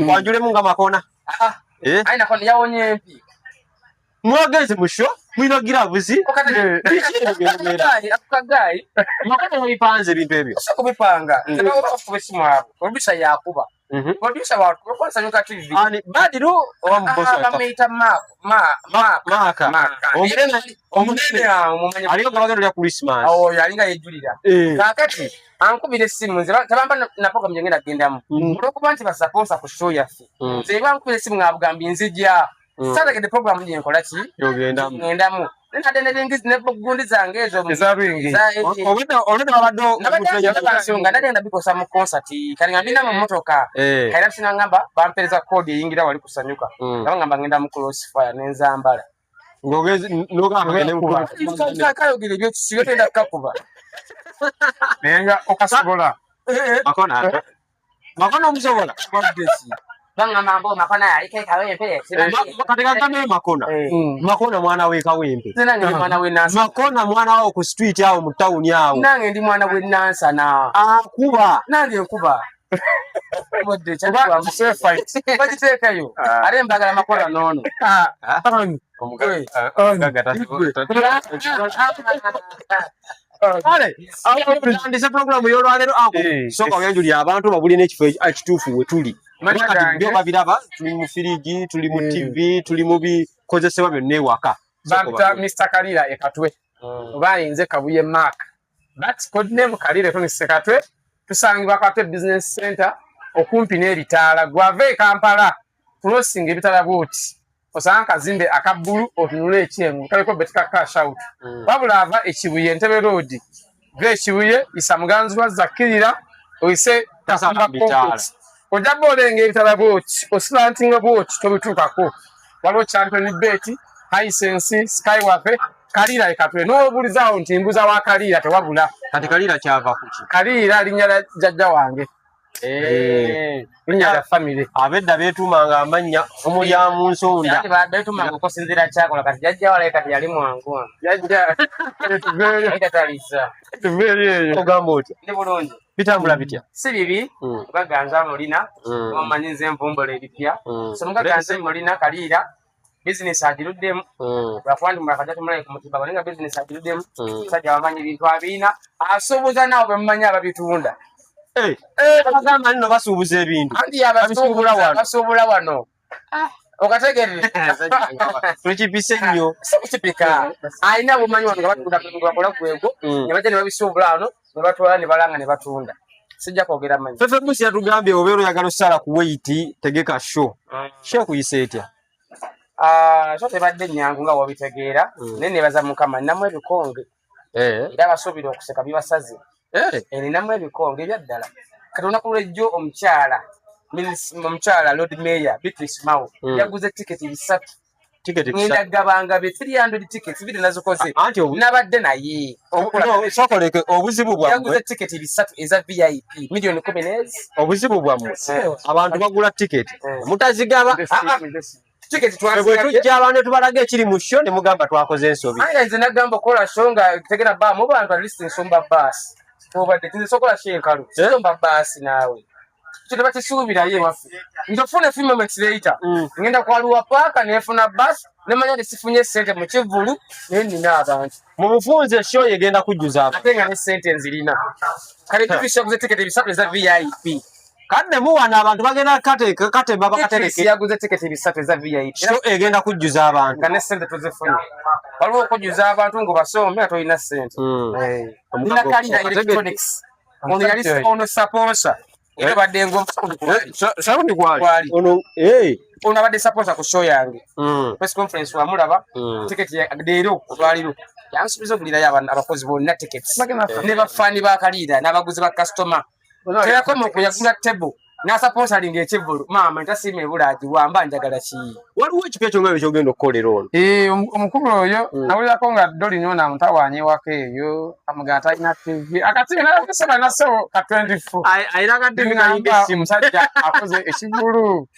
Kwanjule munga makona. Aina koni yawonye mpi. Mwageze musho mwino giravuzi akagai makona wipanze bintu ebyo kubipanga kubisima kubisa yakuba kubisa watu kwanza nyuka TV ani badiru wambosa akamita maka omunene mumanya aliyo gabagero ya Christmas yalinga yejulira kakati ankubire simu nzira tabamba napoka mjengenda gendamu kuba nti basaposa ku show yafe nze bankubire simu ngabugambye nzijja sasa kede program nje nkola ki ngendamu nende ngizi ne bugundi zange ezo muzabingi olenda babado nabasonga ndagenda bikosa mu concert kali ngambina mu motoka kaira sina ngamba bampereza code yingira wali kusanyuka ngamba ngenda mu crossfire nenzambala ngogezi nogamba ne kuba kayogire byo siyo tenda kakuba nenga okasobola makona umusobola banga mambo makona yalike kawempe katika kama makona mwana we kawempe tena ngi mwana we nansa makona mwana wao ku street yao mu town yao nange ndi mwana we nansa na kuba nange kuba modde chakwa mse fight bagiteka yo are mbagala makona nono omugaga ale ndise program yolwalero ako soka yanjuli abantu babuli n'ekifo ekituufu we tuli ndio babiraba tuli mu firiji tuli mu TV tuli mu bikozesebwa byonna ewaka bamta Mr. Kalira ekatwe bayinze kabuye mark that's code name Kalira to Mr. Katwe tusangibwa Katwe business center okumpi n'ebitaala gwave Kampala crossing ebitaala bwoti osanga zimbe akabbulu otunule ekyengu kaliko betika cash out babula ava ekibuye Entebbe road ve ekibuye isamuganzwa zakirira oyise tasamba bitaala ojabole ebitala bwoti oslantinga bwoti tobituukako waliwo champion bet hisense skywafe Kalira ekatwe n'obulizawo nti mbuza wa Kalira tewabula kati Kalira kyava kuki Kalira linnya jajja wange linnya la family abedda beetumanga amanya omulyamu nsonda beetumanga kosinzira kyakola kati jajja wala kati yali mwangu jajja etataliza ogamba otya ndi bulungi bitambula bitya si bibi baganza mulina omanyize envumbula ebipya so mugaganza mulina Kalira business agiruddemu bakwandi mwakaja tumulaye ku mutiba balinga business agiruddemu sajja wamanyi bintu abina asoboza nawo bemanya ababitunda bagamba nino basuubuza ebintu andi abasuubula wano okategerere tukipise nnyo kipika ayina bumanyi wano nga batunda bakola gwego ne bajja ne babisuubula wano ne batwala ne balanga ne batunda sijja kwogera manyi fefe musi yatugambye obeera oyagala osala ku weight tegeka show kuyise etya so tebadde nyangu nga wabitegeera naye nebaza Mukama ninamu ebikonge era abasuubira okuseka bibasaze ninamu ebikonge ebyaddala kati olunaku lwejjo omukyala Lord Mayor Beatrice Mao yaguze tiketi 3 ngenda gabanga be 300 tickets bide nazikoze nabadde naye sokoleke obuzibu bwa yaguze tiketi 3 eza VIP milioni 10 obuzibu bwa abantu bagula tiketi mutazigaba tiketi tujja abantu tubalaga ekiri mu show ne mugamba twakoze ensobi nze nagamba kola show nga tegera ba mu bantu at least nsomba bus obadde tinsokola shenkalu nsomba bus nawe kitaba kisuubira ye wafu ndofuna few moments later ngenda kwaluwa paka nefuna bus nemanya nesifunye sente mu kivulu nina abantu mu bufunze show yegenda kujjuza atenga ne sente nzirina kale tupisha kuze tiketi bisatu za VIP kadde muwana abantu bagenda kate baba katereke yaguze tiketi bisatu za VIP show egenda kujjuza abantu kane sente tuzifunye waliwo okujjuza abantu ngo basome atolina sente nina Kalira electronics ono sponsor ero badde ngo sabundi kwali ono badde sponsor ku show yange press conference wa mulaba tiketi ya deero olwaliro yansubiza okulira y'abantu abakozi bonna tickets ne bafani ba Kalira n'abaguzi ba customer teyakomo okuyagula table n'asponsoring ekivulu maama ntasime bulaaji wamba njagala ki waliwo ekipya nga ekyogenda okukolera ono omukulu oyo nawulirako nga Doli nyona mutawanyi wako eyo amugana talina TV akati nakusaba nasewo ka 24 ayina ka TV nga musajja akoze ekivulu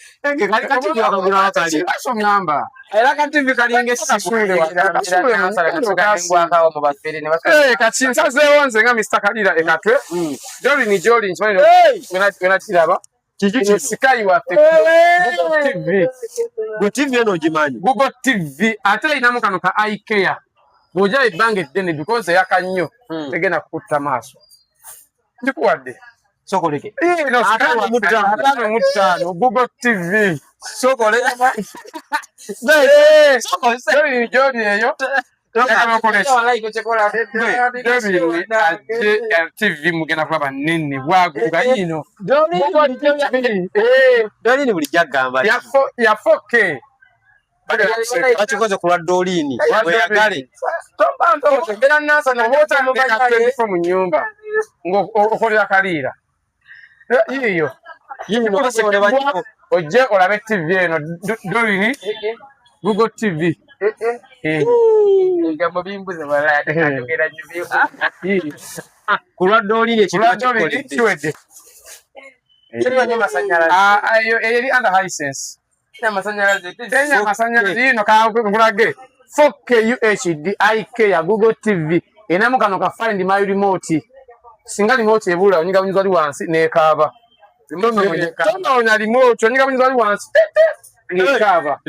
ngamba era ka TV kalinga kati nsazeewo nze nga Mr. Kalira ekatwe Joli nkimanyi kiraba Kiki Sky waffe Google TV. Google TV eno ogimanyi. Google TV ate inamu kano ka eye care. Bw'ojja ebbanga eddene because eyaka nnyo tegenda kukutta maaso. Ndikuwadde. Sokoleke. No, Sky waffe Google TV. Sokole. Sokole jodi eyo. TV mugenda kulaba nene bwaguga yino Dolini buli jagamba ya 4K akikoze kulwa Dolini oyagale era nasa na bota mubaka mu nyumba ngokolera kalira yiyo ojje olabe TV eno Dolini Google TV Ngambo bimbuze balaya tekatogera nyubyo. Kulwa Dolini kiwedde. Kiriwa nyama sanyalaze. Ayo eri under license. Nyama sanyalaze. Tenya masanyalaze ino kulage 4K UHD IK ya Google TV. Enamu kano ka find my remote. Singa remote ebula onyiga bunyizwa ali wansi nekaba. Tona remote onyiga bunyizwa ali wansi. Nekaba.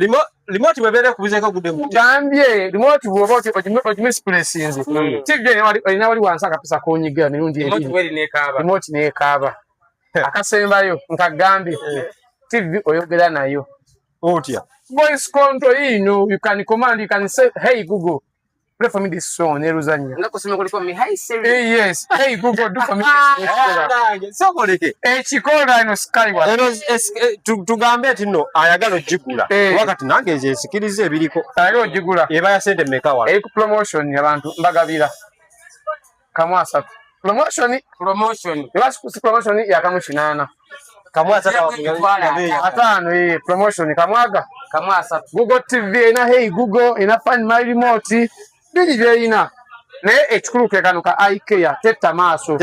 Remote webere kubizeka gude mu. Gambye remote bwoba ogimisplace nze. TV ina wali wansi akapisa konyiga mirundi ebiri. Remote nekaba. Akasembayo nkagambye TV oyogera nayo. Otya. Voice control you can command, you can say hey Google play for me this song neruzanya. Ndakusema kuliko mi hi Siri. Yes, hey Google do for me this. Sokoleke. Chikola ino Sky wa. Eno tugambe ati no ayagala jigula. Wakati nange je sikirize ebiriko. Ayagala jigula. Eba ya sente meka wala. Ku promotion y'abantu mbagabira. Kamwasa. Promotion. Yabasi promotion ya kamushinana. Kamwasa ka atano promotion kamwaga. Kamwasa. Google TV ina hey Google ina find my remote. Bili ina. Ne ekikuluke kano ka IK ya teta maaso.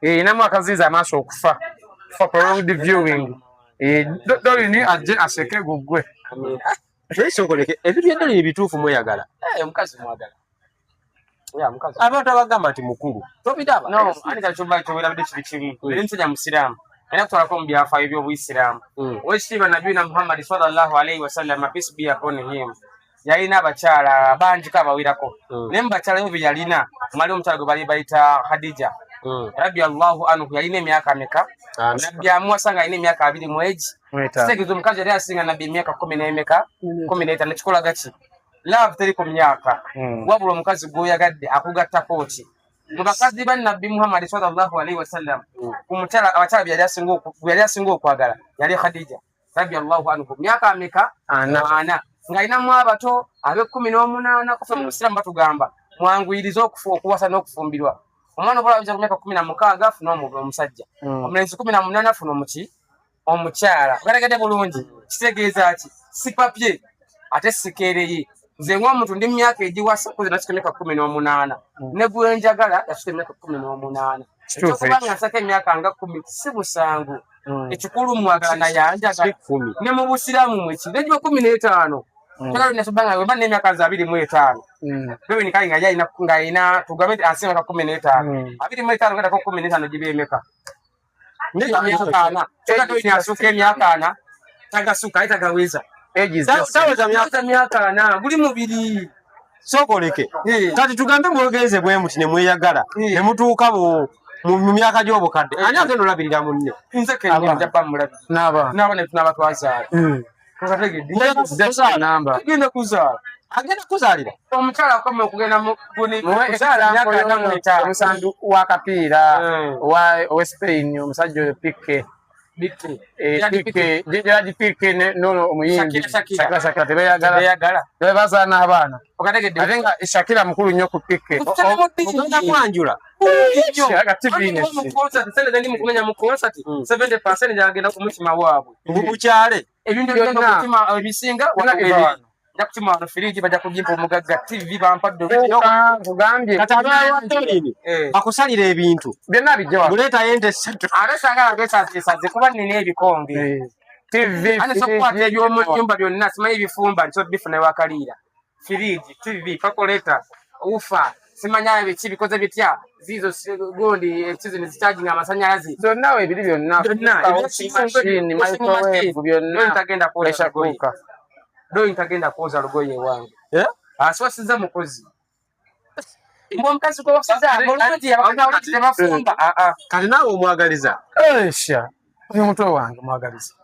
Ina mwakaziza maaso okufa. For prolonged viewing. Dolini aje aseke gugwe. Sokoleke ebibyo Dolini bituufu mweyagala. Mukazi mwagala. Ya mukazi. Abantu abagamba ati mukulu. Tobidaba. No, anika chumba chobera bide chibichimu. Nsenya musiramu. Ena tutwalako mu byafa eby'Obuyisiraamu. Wekitiibwa Nabiyina Muhammad sallallahu alayhi wa sallam, peace be upon him. Yalina abakyala bangi kabawirako. Naye mu bakyala ebyo bye yalina mwali omukyala gwe bali bayita Khadija. Radiyallahu anhu yalina emyaka meka? Nabbi amuwasa nga alina emyaka 2 mu egi. Kitegeeza omukazi yali asinga Nabbi emyaka 10 n'emeka? 15. Kikolaga ki? Love teri ku myaka. Wabula omukazi gw'oyagadde akugattako ki? Mu bakazi ba Nabbi Muhammad sallallahu alayhi wa sallam, ku mukyala abakyala yali asinga okwagala yali Khadija radiyallahu anhu. Myaka meka? 4. Ng'alinamu abato abe18. Kufa mu Islam batugamba mwanguyiriza okuwasa n'okufumbirwa. Omwana obola ayinza ku myaka 16 afuna omusajja. Omulenzi 18 afuna omukyala. Ogategedde bulungi. Kitegeeza ki? Si papye ate sikereye. Nze ng'omuntu ndi myaka egiwasa kuze nasika emyaka 18. Ne gwe njagala yasika emyaka 18. Ekyokuba nsaka emyaka nga 10 si busangu. Ekikulu mwagala naye anjagala 10. Ne mu Busiraamu mweki negiba 15. Twagala nasubanga we banne emyaka 25. Bwe ni kali nga ina tugambe asema 15. 25 ngada 15 gibe emeka. Ndi emyaka 4. Ekyo ni asuka emyaka 4. Tagasuka itagaweza. Sawa za myaka 4 buli mubiri. Sokoleke. Kati tugambe mwogeze bwe muti ne mweyagala. Ne mutuuka mu myaka gy'obukadde. Ani agenda olabirira munne? Nze kennya njaba mulabi. Naba ne tunaba twazaala. Kategedde. Agenda kuzaala. Agenda kuzaalira. Omukyala akoma okugenda mu kuzaala myaka 4. Omusandu wa kapiira wa Spain omusajja oyo Pique. Pique nono omuyimbi Shakira tebeyagala tebazaana abaana ate nga Shakira mukulu nnyo ku Pique ogenda kwanjula bubukyale ebintu ebisinga Nakutuma wano firiji baja kujimpa omugagga TV bampadde kugambye kati Dolini bakusalira ebintu byonna bijja muleeta yente 3 alesanga ngesaze kuba nina ebikonge TV ane sokwata ebyomujumba byonna simanyi ebifumba nso bifuna wakaliira firiji TV kakoleta ufa simanya biki bikoze bitya zizo gondi ekizo ne charging amasanyalazi zonna we biri byonna machine microwave byonna ntagenda pressure cooker ntagenda kuoza lugoye wange aswasiza mukozi mwomukazi ko bafisa mulungi abakati tebafumba kati naawe omwagaliza esha uyu muto wange mwagaliza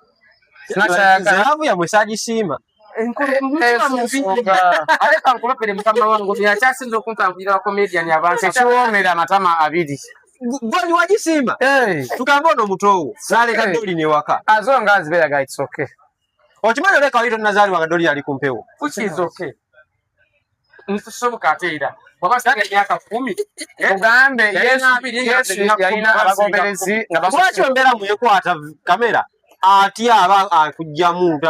zaabu yamwe sagisiima aleka nkulopere mukama wangu yakyasinza okuntankulira comedian abantu ekiwoomera amatama abiri gwali wagisiima tugambe ono mutowo naleka doli newaka azonga azibeeraga it's okay okimanyi oleka wali tonnazaaliwa nga doli ali ku mpewo kukizoke ntusoboka ate era wabasiga emyaka 10 ugambe yesu yalina abagoberezi nga lwaki ombeera muyekwata kamera ati aba akujjamu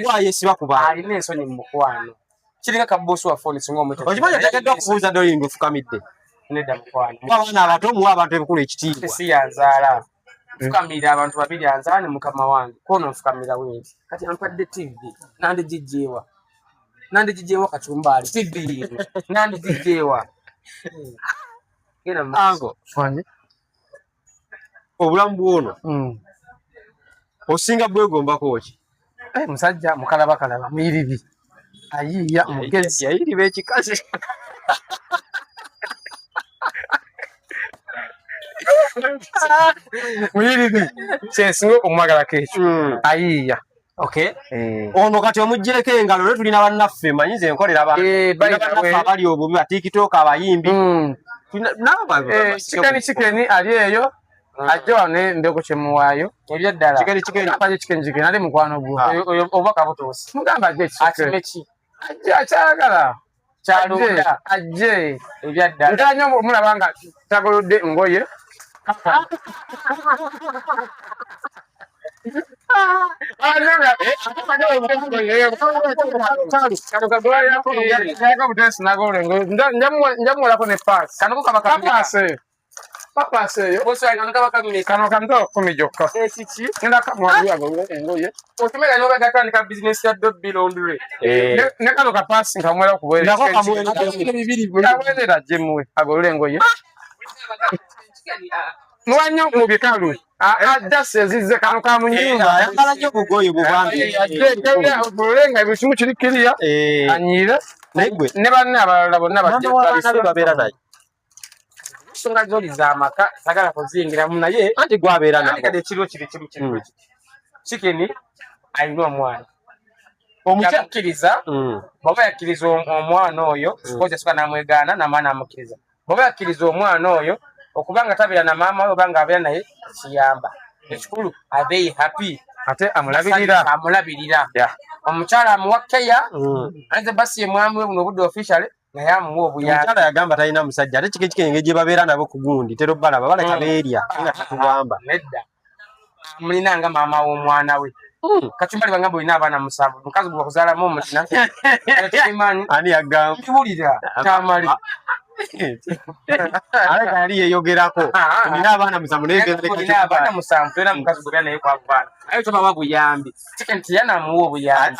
gwayesiba ku bantu alina ensonyi mu mukwano kiringa kabosi wa phone singa omuto okimanyi oteekeddwa okubuuza doli ngaofukamidde nedda mukwano abaana abato muwa abantu ebikulu ekitiibwa si yanzaala fukamira abantu babiri anzaane mukama wange kono nfukamira wendi kati ampadde tv nandi jijewa kachumbali tv nandi jijewa ango obulamu bwono osinga bwegombako ki musajja mukalaba mwiribi ayiya mugezi yayiriba ekikazi mwiribi kyensinga okumwagalako ekyo ayiya ono kati omuggyeko engalo lwe tulina bannaffe manyi nze nkolera bannaffe abali obubi batikitoka abayimbi chikeni ali eyo ajja wano mbeko kyemuwaayo ebyaddala chikeni ali mukwano gwo obubaka butuuse mugamba ajje akimeki ajje akyagala kyalunda ajje ebyaddala ntera nnyo omulaba nga tagolodde ngoye njamulako ne paasi papaasi eyo kano kamito 10 gyokka ngenda kamwaluyago engoye otumenya nobegatandika bizinesi ya Dobby Laundry ne kano kapaasi nkamwera kuweerera gyemuwe agolole engoye mwanyo mu bikalu ajja sezizze kano ka mu nyumba ayagala nnyo bugoye bubambi olenga ebikimu kiri kiriya anyiire ne banne abalala bonna babeera naye ensonga zoli z'amaka sagala kuziyingiramu naye anti gwabeera nabo ekiriwo kiri kimu Chicken alina omwana omukyakiriza baba yakkiriza omwana oyo koze suka namwegaana namwana amukkiriza baba yakkiriza omwana oyo okubanga tabeera na maama oyo obanga abeera naye kiyamba ekikulu abeeyi happy ate amulabirira omukyala amuwa keya anze basi ye mwami we buno obudde officially naye amuwa obuyambi omukyala yagamba talina musajja ate kikenge gye babeera nabo ku gundi tero balaba baleka beerya nga tatugamba nedda mulinanga maama w'omwana we kachumbali bangamba olina abaana 7 mukazi gwe bakuzaalamu omutina ekimanyi ani yagamba kiwulira tamali aleka yali yeyogerako olina abaana 7 abaana 7 tolina mukazi gwe naye kwakubaana ayo tobawa buyambi Chicken tiyanamuwa obuyambi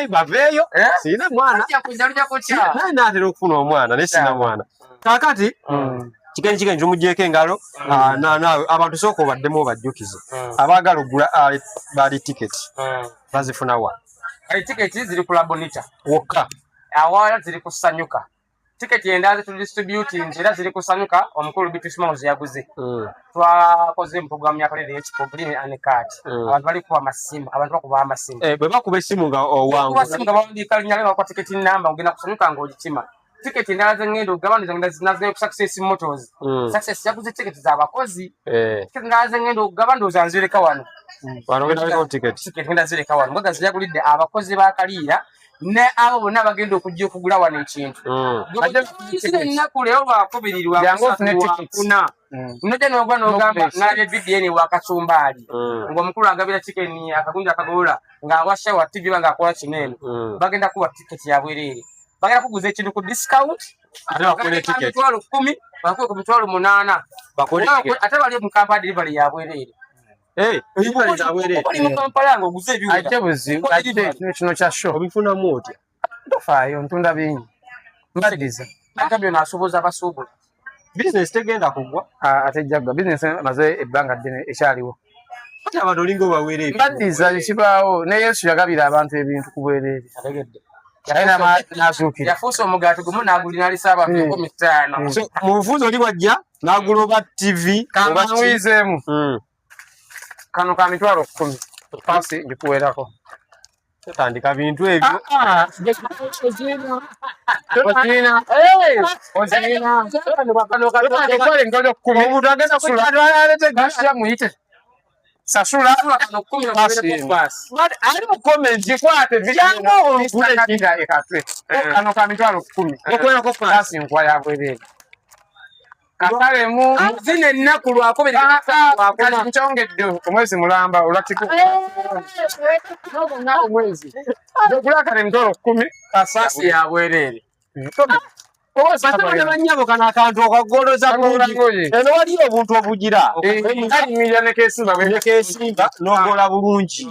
baveeyo sirina mwana naye naatera okufuna omwana naye sirina mwana kaakati Chicken tumuggyeko engalo naawe abantu sooka obaddemu obajjukize abaagala ogula bali tiketi bazifuna wa tiketi ziri ku Labonita wokka awala ziri ku Sanyuka tiketi endaze tu distributing era ziri ku Sanyuka omukulu Bitusmos yaguze twakoze program ya kalere y'ekipobulini anikati abantu bali kuba amasimu abantu bakuba amasimu bwe bakuba essimu nga owangu basimu nga bawandika linnya kwa tiketi namba ogenda ku Sanyuka ng'ogikima tiketi ndaze ngendo gabaniriza naze ku Success Motors Success yaguze tiketi z'abakozi ndaze ngendo gabaniriza nzireka wano ngenda tiketi ndazireka wano mwegazi yagulidde abakozi ba Kaliira ne abo bonna bagenda okujja okugula wano ekintu ennaku leero lwakubirirwa kuna nojja nogwa nogamba nalabye BDN wa Kacumbaali ng'omukulu agabira Chicken akagunja akagolola ng'awasha wa TV ng'akola kinene bagenda kuwa tiketi ya bwereere bagenda kuguza ekintu ku discount ate bakole tiketi 10 bakuwe ku 8 bakole tiketi ate bali mu kampani delivery ya bwereere ebibali zabwereere oli mu kampala ng'oguze ebiwuga ate buzibu ate kino kya show obifunamu otya tofaayo ntunda bingi mbadiza ate byonna asuubuza abasuubula business tegenda kugwa ate jagga business maze ebbanga ddene ekyaliwo ate abantu olinga obaweera mbadiza ekibaawo ne Yesu yagabira abantu ebintu ku bwereere n'azuukira yafuusa omugaati gumu n'agulina alisaba 15 so mu bufuuzi oli bwajja n'agula oba TV oba kanwizeemu kano ka mitwalo 10 pasi ngikuweerako tandika bintu ebyo omuntu agenda muyite sasula ali mu comment gikwate ekatwe kano ka mitwalo 10 pasi nkuwa ya bwereere kakalemu zino ennaku lwakubiri nkyongedde omwezi mulamba olwatikuomwezi ogulakale mitwalo 10 pasi ya bwereere banyabo kano akantu okagoloza bulungi eno waliyo obuntu obugira nekesimba nogola bulungi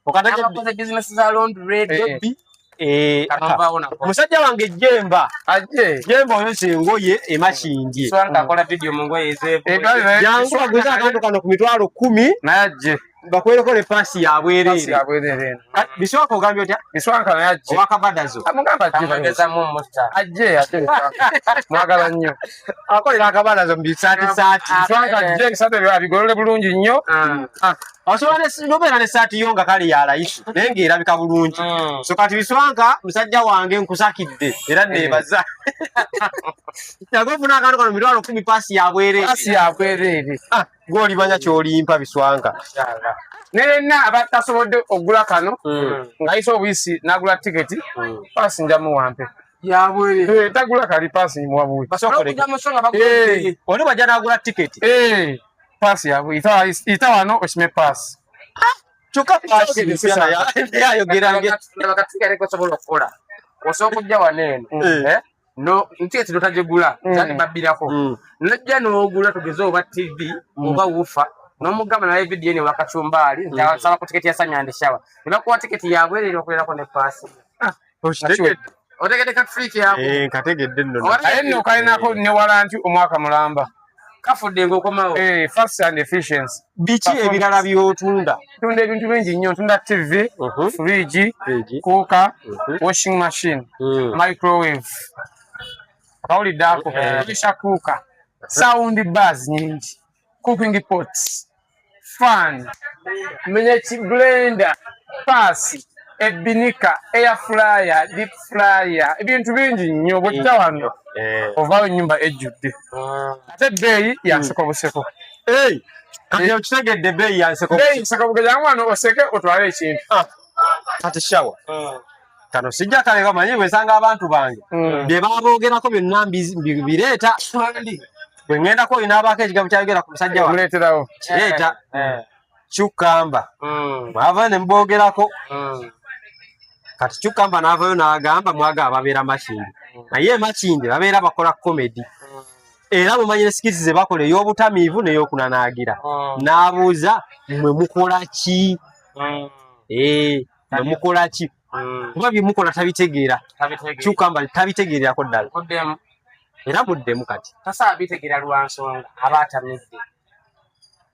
abakoze bizinesi za laundry musajja wange Jemba oyo sengoye emakindye akola video mu ngoye jangu aguza akantu kano ku mitwalo 10 nayajje bakwereko ne pasi ya bwereere biswaka ogambye otya biswaka nayajje owakabadazo amugezamu mutta ajje mwagala nnyo akolera akabadazo mu bisaati biswaka ajje ebisaati byo abigolole bulungi nnyo osobola nobeera ne saati yo nga kale ya layisi naye ng'erabika bulungi so kati biswanka musajja wange nkusakidde era neebaza yagofuna akantu kano mitwalo 10 pasi ya bwereere gw'olimanya kyolimpa biswanka nenna abatasobodde okugula kano ng'ayisa obuyisi n'agula tiketi pasi njamu wampe tagula kali pasi muwabuwe oli bajja n'agula tiketi pasi yabwe ita wano osime pasi kyokka pasi yayogerange osobola okukola osooka okujja waneeno ntiketi totagigula zani babbirako nojja n'ogula tugeze oba TV oba wufa n'omugamba naye vidiyo ene wakacumbaali nti asaba ku tiketi ya Samyande Shower ne bakuwa tiketi ya bwereere okulerako ne paasi otegedde katufriiki yako nkategedde nno aye nno kalinako ne walanti omwaka mulamba kafudde ng'okomawo fast and efficiency biki ebirala by'otunda tunda ebintu bingi nnyo tunda TV fridge cooker washing machine microwave akawulidde ako pressure cooker sound bars nyingi cooking pots fan menyeki blender pasi ebinika air fryer deep fryer ebintu bingi nnyo bw'ojja wano ovaawo ennyumba ejjudde ate ebbeeyi yanseko buseko kati okitegedde ebbeeyi yanseko bugejangu wano oseke otwale ekintu kati shawa kano sijja kale bamanyi bwensanga abantu bange bye baboogerako byonna bireeta bwe ŋŋendako olina abaako ekigambo kyayogera ku musajja wamuleeterawo kireeta kyukamba mwava ne muboogerako kati kyukamba n'avayo n'agamba mwaga babeera makindi naye emakindi babeera bakola komedi era mumanyi ne sikiti ze bakola ey'obutamiivu n'ey'okunanaagira n'abuuza mwe mukola ki mwe mukola ki kuba bye mukola tabitegeera kyukamba tabitegeererako ddala era muddemu kati tasa abitegeera lwa nsonga aba atamidde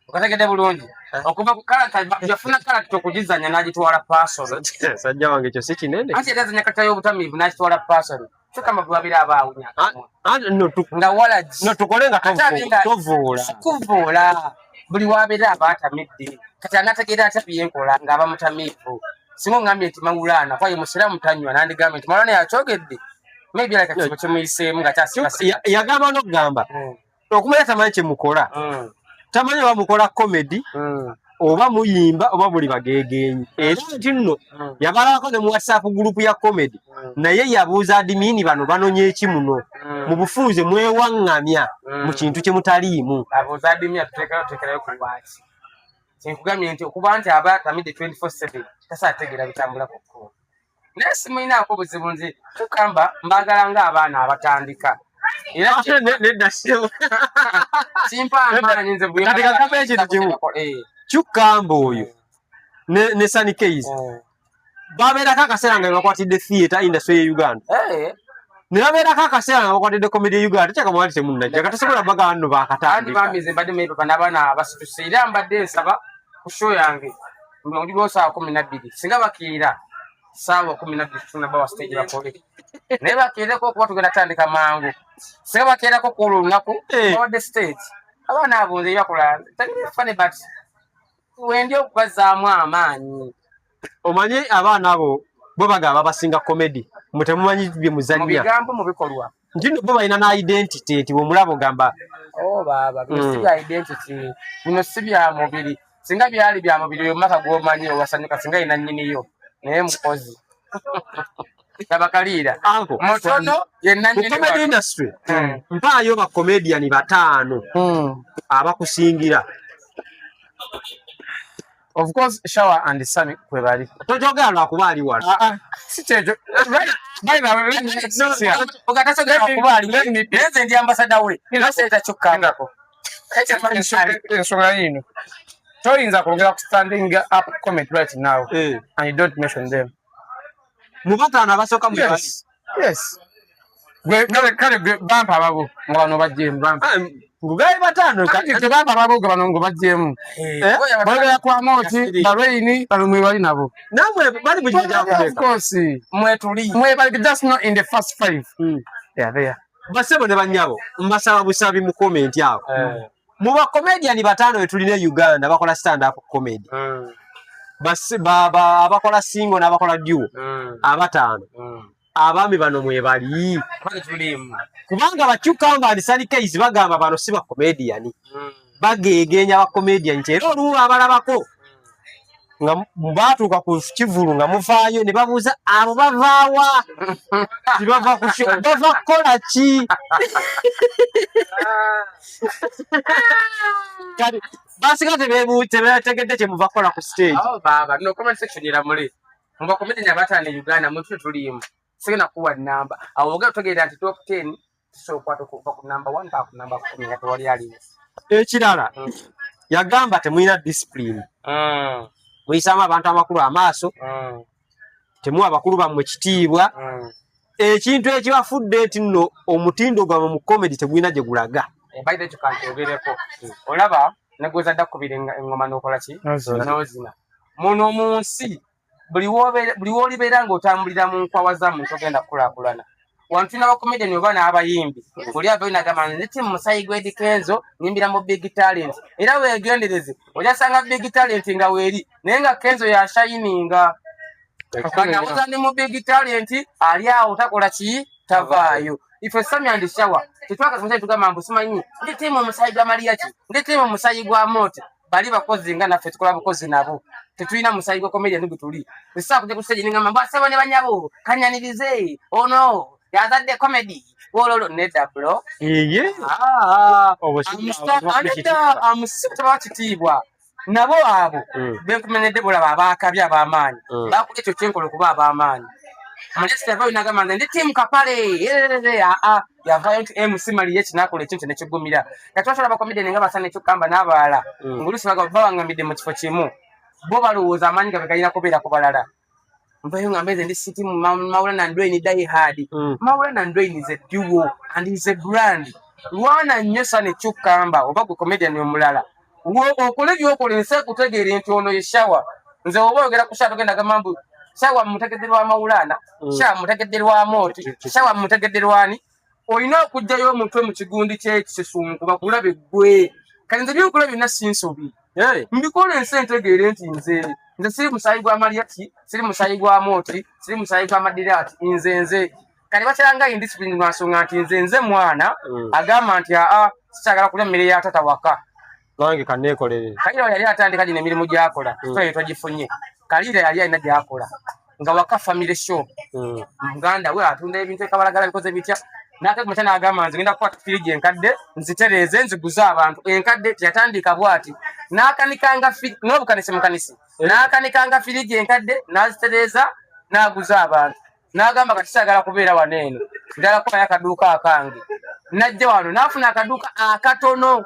okategedde bulungi okuva ku karata yafuna karata okugizanya n'agitwala pasono sajja wange ekyo si kinene anti yatazanya karata y'obutamiivu n'agitwala pasono kyokka mabwabira abaawunya nga walagi tukole nga kuvoola buli wabeera aba atamidde kati anategeera atabyenkola ng'aba mutamiivu singa ongambye nti mawulaana kwaye musiraamu tanywa nandigambye nti mawulaana yakyogedde maybe like kizibu kyemuyiseemu nga yagamba n'okugamba okumanya tamanyi kyemukola tamanyi oba mukola komedi oba muyimba oba muli bageegenyi era nti nno yabalako ne mu WhatsApp gurupu ya komedi naye yabuuza adimini bano banonye eki muno mu bufunze mwewaŋŋamya mu kintu kye mutaliimu abuuza adimini atuteekerayo ku lwaki kyenkugambye nti okuba nti aba atamidde 24/7 tasa ategeera bitambula ku kkubo naye simulinaako buzibu nze tukamba mbaagala ng'abaana abatandika era nedda sewo kimpa amaanyi nze kati kakapa ekintu kimu kyukamba oyo ne Sunny Keys babeerako akaseera nga bakwatidde theatre industry ye Uganda Nabera kakasera ngakwatidde comedy Uganda chaka mwali temunajja katasobola bagano bakatandi andi bamize mbadde mepe banabana basitusiira mbadde nsaba ku show yange ndi bosa 12 singa bakiira sawa 12 tuna bawa stage bakole naye bakiireko kuba tugenda tandika mangu singa bakiirako ku lunaku on the stage abana abunze yakola fane but wendi okubazaamu amaanyi omanye abaana abo bo bagaba basinga comedy mutemumanyi bye muzannya mu bigambo mu bikolwa ntindo bo balina na identity nti bwemulabo gamba baba bino si bya identity bino si bya mubiri singa byali bya mubiri yo maka gwomanyi owasanyuka singa ina nnyiniyo naye mukozi tabakalira anko mutono yenna nnyini comedy industry mpaayo ba comedian 5 abakusingira. Of course, Shower and Sammy Kwebali. Tojoga lwakuba ali wala. Sitejo. By the way, let me nze ndi ambassador we. Naseta chukkangako. Ensonga yino. Toyinza kwongera ku standing up comment right now. And you don't mention them. Mubatana basoka mu bali. Yes. Kale bampa babo ngano bajjemu bampa. Ngugaye batano kati tebamba babo ngano ngo bajjemu. Bale kwa moti balweini balumwe bali nabo. Namwe bali bujja ku. Of course. Mwe bali just not in the first 5. Yeah, there. Basebo ne banyabo mbasaba busabi mu comment yao. Muba comedian 5 wetuline Uganda bakola stand up comedy. Basi baba abakola single n'abakola duo. Abatano. Abami bano mwebali kubanga bakyukamba alisalika izi bagamba bano siba comedian bagegenya ba comedian nchero olu abalabako nga mbatuka ku kivulu nga mufaayo ne babuza abo bavaawa tibava kusho bava kola ki kati basi kate betegedde kye muva kola ku stage baba no comment section ira muli mba comedian abatane Uganda mwe tulimu sina kuwa namba awoga togera nti top 10 so kwato ku number 1 pa ku number 10 nga tewali ali ekirala yagamba temwina discipline muyisama abantu amakulu amaaso temu abakulu bamwe kitiibwa ekintu ekibafudde nti nno omutindo gwa mu comedy temwina gye gulaga baide tukantogereko olaba negoza dakubira engoma nokola ki nozina muno munsi buli wolibeera ng'otambulira mu nkwawa za muntu ogenda kukulakulana wantu n'abakomediani oba n'abayimbi oli avayo nagamba nti musayi gw'Eddy Kenzo nyimbira mu big talent era weegendereze olyasanga big talent nga weeri naye nga Kenzo yashayininga kanabuza ndi mu big talent ali awo takola ki tavaayo ife Sammy and Shower tetwakasomesa tugamba mbu simanyi ndi tiimu omusayi gwa Mariaki ndi tiimu omusayi gwa Mote bali bakozi nga naffe tukola bukozi nabo tetulina musayi gwa comedian ndugu tuli esa kujja kuseje ninga mambo asebo ne banyabo kanyanirize ono yazadde comedy wololo nedda bro amusita bakitibwa nabo abo benkumenedde bulaba abakabya abamaanyi bakuli ekyo kyenkolo kuba abamaanyi Manchester yavayo nagamba ndi timu kapale yavayo nti MC Mali yekinakola ekintu nekigumira katwashola abakomedian nga basane kyokamba n'abalala ngulusi bawangamidde mu kifo kimu bo balowooza amaanyi gabe galina kubeera ku balala mvayo ngambe nze ndi siti Maulana and Dwayne die hard Maulana and Dwayne is a duo and is a brand lwana nnyo sana ekyokamba oba gwe comedian omulala okole byokola ensi ekutegeere nti ono ye Shower nze oba oyogera ku Shower togenda gamba mbu Shower mutegedderwa Maulana Shower mutegedderwa Moti Shower mutegedderwani olina okujjayo omutwe mu kigundi ky'ekisusunku bakulabe gwe kale nze byokula byonna sinsobi mbikola ensi entegeere nti nze siri musayi gwa Mariaki siri musayi gwa Moti siri musayi gwa Madirati nze kale bakyalanga indiscipline lwansonga nti nze mwana agamba nti sikyagala kulya mmere ya tata waka nange kaneekolere Kalira yali atandika gino emirimu gy'akola twagifunye Kalira yali alina gy'akola nga waka family shop muganda we atunda ebintu ekabalagala bikoze bitya nate kumata n'agamba nze ngenda kukwata firiji enkadde nzitereeze nziguza abantu enkadde yatandika bwati n'akanikanga n'obukanisi mukanisi n'akanikanga firiji enkadde n'azitereeza n'aguza abantu n'agamba kati kyagala kubeera wano eno ndala kubayo akaduuka akange najja wano n'afuna akaduuka akatono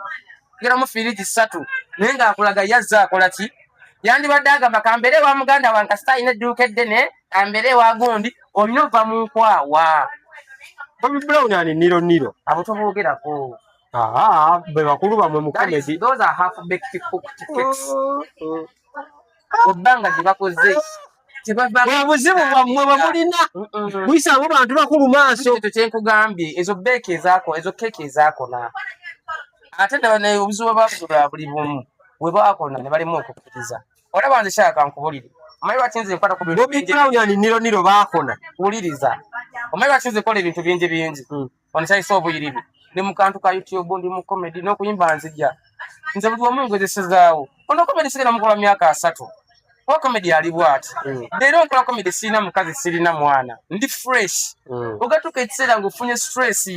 geramu firiji 3 naye ng'akulaga yazza akola ki yandibadde agamba kambeere wa muganda wange kasita alina edduuka eddene kambeere wa gundi olina ova mu nkwawa Bobby Brown ani niro. Abo tobogerako. Be bakulu bamwe mu comedy. Those are half baked cooked cakes. Obanga zibakoze. Obuzibu bwamwe bamulina. Buyisa abo bantu bakulu maaso. Ekyo kyenkugambye ezo bake ezaako ezo cake ezaako na. Ate ne obuzibu bwabula buli bumu. We baakona ne balimu okukkiriza. Olaba nze shaka nkubulire. Omanyi lwakinze nkwata ku bintu Bobby Brown ani niro baakona. Wuliriza. Omanyi lwakinze kola ebintu bingi. Onisayisa obuyiribi. Ndi mu kantu ka YouTube ndi mu comedy n'okuyimba nzija. Nze buli omu ngezesezaawo. Ono comedy sigenda mukola myaka 3. Wa comedy ali bwati. Leero nkola comedy sina mukazi sirina mwana. Ndi fresh. Ogatuka ekiseera ng'ofunye stress.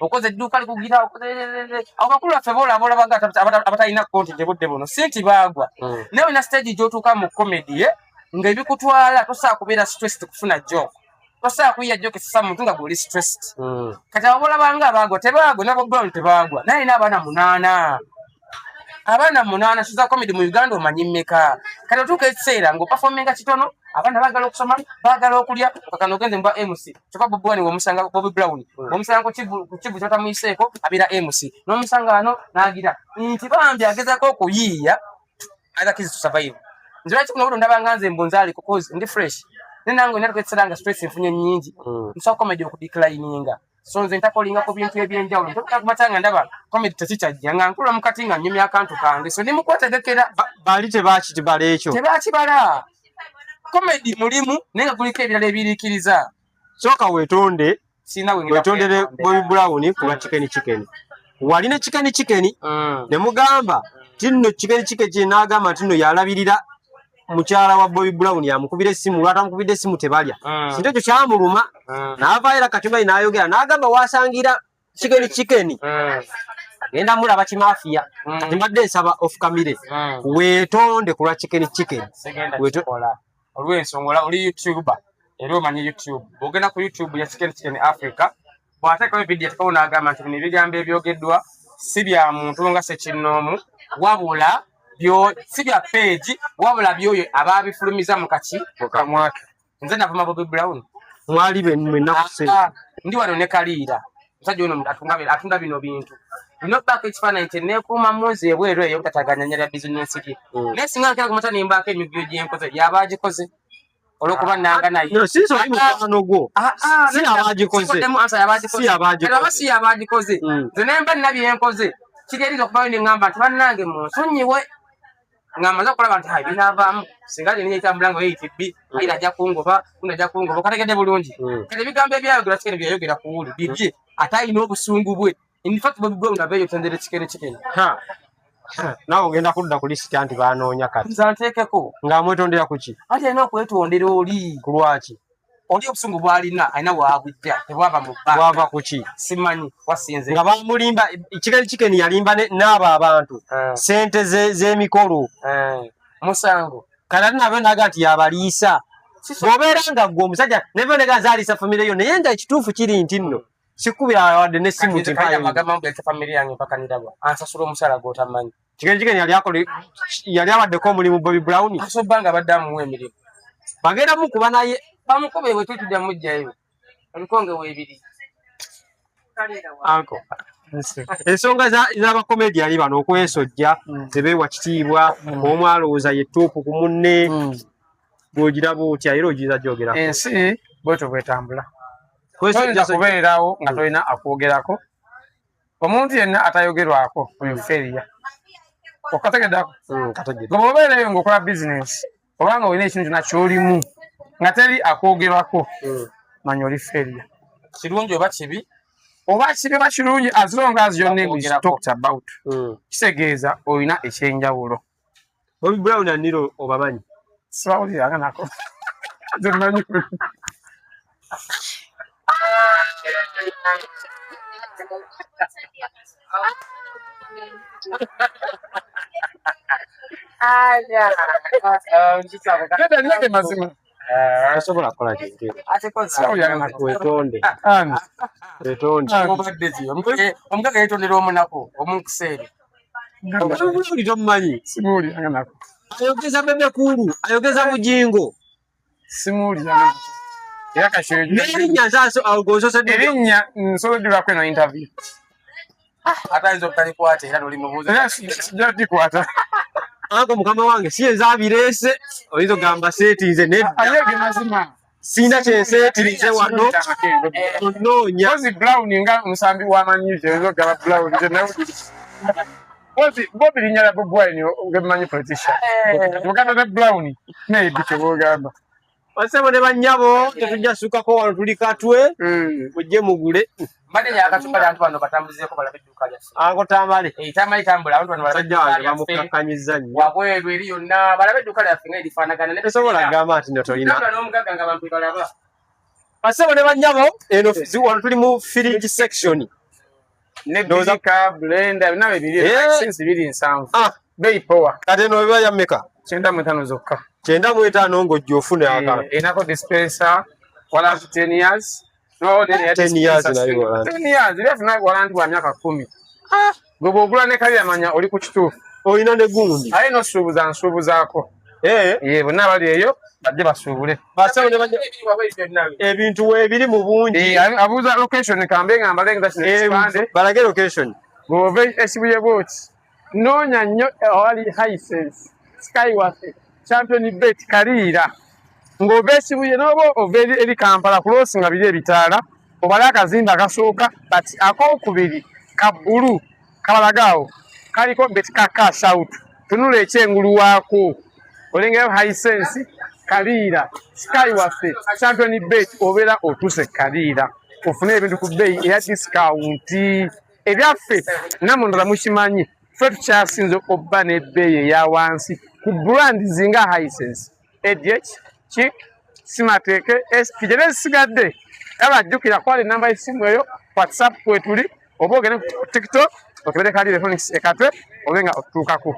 Okoze edduuka likugira okoze abakulu baffe boolaba abatalina content budde buno sinti baagwa. Nawe na stage gy'otuuka mu comedy ng'ebikutwala tosaa kubeera stressed kufuna joke. Tosaa kuyiya joke sisa muntu nga gwoli stressed. Kati abolabanga abaagwa tebaagwa nabo Brown tebaagwa. Naye n'abaana 8. Abaana 8 shiza comedy mu Uganda omanyi mmeka. Kati otuuka ekiseera ng'operforminga kitono abaana baagala okusoma baagala okulya kakano ogenze mba MC. Kyokka Bobi Wine w'omusanga Bobby Brown. Omusanga ku kivu ky'otamuyiseeko abeera MC. N'omusanga ano n'agira nti bambi agezaako okuyiiya other kids to survive. Nze lwaki kuno ndabanga nze mbunzaali because ndi fresh. Nenango nali kwetseranga stress nfunye nnyingi. Nso comedy okudeclininga. So nze ntakolinga ku bintu ebyenjawulo. Ntoka kumatanga ndaba comedy tekikyajja nga nkula mu katinga nnyumya akantu kange. So nimukwategekera bali tebakitibala ekyo. Tebakibala. Comedy mulimu nenga kuliko ebirala ebiriikiriza. Soka wetonde. Sina wetondere Bobby Brown kuba chicken. Walina chicken ne mugamba tinno chicken n'agamba tinno yalabirira mukyala wa Bobby Brown yamukubira essimu lwata mukubira essimu tebalya. Sinto ekyo kyamuluma n'avaayira Katumba n'ayogera n'agamba waasangira chicken. Agenda mulaba kimafia. Kati mbadde nsaba off camera. Weetonde kulwa chicken. Weetonde. Olw'ensonga oli YouTuber. Era omanyi YouTube. Ogenda ku YouTube ya Chicken Africa. Bw'ateekayo video tekako n'agamba nti bino ebigambo ebyogeddwa si bya muntu nga Ssekinnoomu wabula si bya page wabula byoyo abaabifulumiza mu kaki mukamwake. Nze navuma Bobby Brown. Mwali bennaku ndi wano ne Kaliira. Musajja ono atunda bino bintu. Bino paka ekifaananyi nti neekuuma muzi ebweru eyo butataganya nyala bizinensi ye. Naye singa nkera ku mata nimbaako emivyo gyenkoze yaba agikoze. Olwokuba nanga naye. No, si mukwano gwo. Si abagikoze. Si abagikoze. Nze nemba nina byenkoze. Kiri eriza okubayo ne ngamba nti bannange munsonyiwe. Ngamaze okulaba nti binaavaamu singa nina ekitambula nga ATB era ajja kungoba okategedde bulungi. Kati ebigambo ebyayogera Chicken byayogera ku wuli bibye ate alina obusungu bwe. In fact Bobby Brown abeeyo tendere Chicken. Nawe ogenda kudda ku lisiti anti baanoonya kati. Nze nteekeko. Ng'amwetondera ku ki? Ate alina okwetondera oli. Ku lwaki? Oli obusungu bw'alina alina waabujja tebwava mu bbanga. Bwava ku ki? Simanyi wasinze. Nga bamulimba Chicken yalimba n'abo abantu. Ssente z'emikolo. Musango. Kati ate nabyo naga nti yabaliisa. Bw'obeera nga ggwe omusajja nebyo nega zaaliisa famire yo naye nga ekituufu kiri nti nno. Sikubira wadde n'essimu nti mpayo. Magamba mbuleke famire yange mpaka nirabwa. Ansasula omusaala gw'otamanyi. Chicken yali abaddeko omulimu Bobby Brown. Asobbanga abadde amuwa emirimu. Bagenda mukuba naye. Bamukube bwe tutujja mujjayo. Ebikonge weebiri. Anko. Ensonga z'abakomedi ali bano okwesojja tebeewa kitiibwa omu alowooza ye ttuupu ku munne bw'ogiraba otya era ogiza gyogera. Ensi bwetyo bwetambula. Toyinza kubeerawo nga tolina akwogerako. Omuntu yenna atayogerwako oyoferiya. Okategeddako. Gwe obeereyo ng'okola bizinensi obanga olina ekintu kyonna ky'olimu nga teri akwogerwako manya oli feriya. Kirungi oba kibi? Oba kibi oba kirungi as long as your name is talked about. Kitegeeza olina ekyenjawulo. Bobby Brown and Niro obamanyi? Sibawuliranga nako. Nze mmanyi. Kede nege mazima. Tasobola kukola kintu. Ate koza. Weetonde. Weetonde. Omugaga yeetondera omunako omunkuseeri. Buli tomumanyi. Simuwuliranga nako. Ayogeza bebe kulu, ayogeza mujingo. Simuwuliranga nako. era kashoyo Nerinya sasa algozo sedi. erinya nsolo dira kwena interview Hata hizo mtanikwate era noli mubuzo. era sijati kwata Ako mukama wange siye zabirese oyizo gamba setinze nedda. ayege mazima Sina kyensetirize wano onoonya. Kozi Brown nga musambi w'amanyize ezo gaba Brown nze nawe kozi Bobby linyala Bob Wine ngemanyi politician muganda ne Brown ne bicho bogamba Basebo ne bannyabo tetujja sukako wano tuli katwe mujje mugule. Mbadde yakatupa abantu bano batambuzeeko balabe edduuka lyaffe. Ako tambale. Tamali tambula abantu bano balabe Sajja wange bamukakkanyiza nnyo. wabweru eri yonna balabe edduuka lyaffe nga erifaanagana ne Tosobola gamba ati nno tolina. n'omugagga nga bantu balaba. Basebo ne bannyabo eno wano tuli mu fridge section. ne Dozaka blender nawe biri since biri nsanvu bei power Kati eno biba ya mmeka? 95 zokka 95 ng'ojja ofune akala. enako dispenser warranty 10 years no then 10 years nayo warranty. 10 years ilifuna warranty wa myaka 10 gobo ogula ne kali amanya oli ku kituufu Oyina ne gundi. ayi no nsuubuzaako bonna bali eyo bajje basuubule Basebo ne bannyabo ebintu weebiri mu bungi. abuuza location kambe nga mbalenga kino ekipande Balage location. ng'ova esibuye bwoti noonya nnyo awali Hisense Skyworth Champion Bet Kaliira ng'ova esibuye n'oba ova eri Kampala kulosi nga biri ebitaala obale akazimbe akasooka but akookubiri ka bbulu kabalagaawo kaliko bet ka cash out tunula ekyengulu waako olengerayo Hisense Kaliira Skyworth Champion Bet obeera otuuse Kaliira ofune ebintu ku bbeeyi eya discount ebyaffe namundola mukimanyi ffe tukyasinze obba n'ebbeeyi eya wansi ku brand zinga Hisense EDH Chic Simateke SP gye nezisigadde abajjukira kwala enamba y'essimu eyo WhatsApp kwetuli oba ogende ku TikTok otubere Kaliira Electronics ekatwe obe nga otutuukako